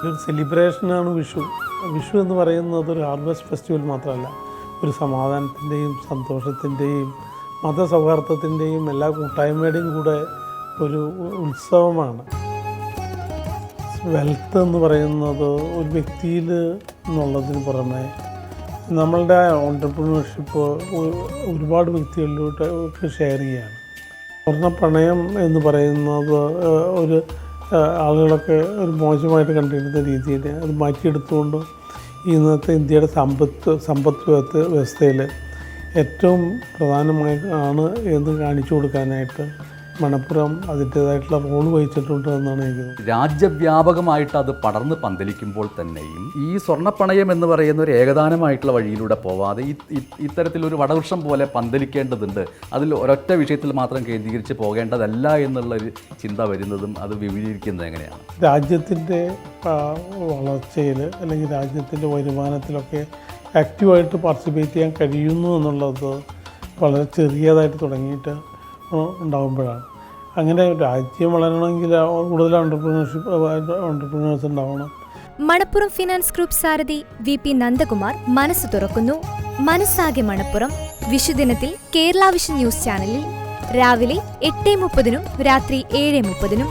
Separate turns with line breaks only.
ഒരു സെലിബ്രേഷനാണ് വിഷു. വിഷു എന്ന് പറയുന്നത് ഒരു ഹാർവെസ്റ്റ് ഫെസ്റ്റിവൽ മാത്രമല്ല, ഒരു സമാധാനത്തിൻ്റെയും സന്തോഷത്തിൻ്റെയും മതസൗഹാർദ്ദത്തിൻ്റെയും എല്ലാ കൂട്ടായ്മയുടെയും കൂടെ ഒരു ഉത്സവമാണ്. വെൽത്ത് എന്ന് പറയുന്നത് ഒരു വ്യക്തിയിൽ എന്നുള്ളതിന് പുറമെ നമ്മളുടെ ഓൺട്രപ്രണർഷിപ്പ് ഒരുപാട് വ്യക്തികളിലോട്ട് ഷെയർ ചെയ്യുകയാണ്. സ്വർണ്ണപ്പണയം എന്ന് പറയുന്നത് ഒരു ആളുകളൊക്കെ ഒരു മോശമായിട്ട് കണ്ടിരുന്ന രീതിയിൽ അത് മാറ്റിയെടുത്തുകൊണ്ട് ഇന്നത്തെ ഇന്ത്യയുടെ സമ്പത്ത് വ്യവസ്ഥയിൽ ഏറ്റവും പ്രധാനമായി ആണ് എന്ന് കാണിച്ചു കൊടുക്കാനായിട്ട് മണപ്പുറം അതിൻ്റേതായിട്ടുള്ള റോൾ വഹിച്ചിട്ടുണ്ട് എന്നാണ് എനിക്ക് തോന്നുന്നത്.
രാജ്യവ്യാപകമായിട്ട് അത് പടർന്ന് പന്തലിക്കുമ്പോൾ തന്നെയും ഈ സ്വർണ്ണപ്പണയം എന്ന് പറയുന്ന ഒരു ഏകദാനമായിട്ടുള്ള വഴിയിലൂടെ പോവാതെ ഇത്തരത്തിലൊരു വടവൃക്ഷം പോലെ പന്തലിക്കേണ്ടതുണ്ട്. അതിൽ ഒരൊറ്റ വിഷയത്തിൽ മാത്രം കേന്ദ്രീകരിച്ച് പോകേണ്ടതല്ല എന്നുള്ളൊരു ചിന്ത വരുന്നതും അത് വിപുലീകരിക്കുന്നത് എങ്ങനെയാണ്?
രാജ്യത്തിൻ്റെ വളർച്ചയിൽ അല്ലെങ്കിൽ രാജ്യത്തിൻ്റെ വരുമാനത്തിലൊക്കെ ആക്റ്റീവായിട്ട് പാർട്ടിസിപ്പേറ്റ് ചെയ്യാൻ കഴിയുന്നു എന്നുള്ളത് വളരെ ചെറിയതായിട്ട് തുടങ്ങിയിട്ട് ഉണ്ടാകുമ്പോഴാണ്. അങ്ങനെ രാജ്യം വളരണമെങ്കിൽ കൂടുതൽ ഓൺട്രപ്രണേഴ്സ് ഉണ്ടാവണം.
മണപ്പുറം ഫിനാൻസ് ഗ്രൂപ്പ് സാരഥി VP നന്ദകുമാർ മനസ്സ് തുറക്കുന്നു. മനസ്സാകെ മണപ്പുറം വിഷുദിനത്തിൽ കേരള വിഷൻ ന്യൂസ് ചാനലിൽ രാവിലെ 8:30 രാത്രി 7:30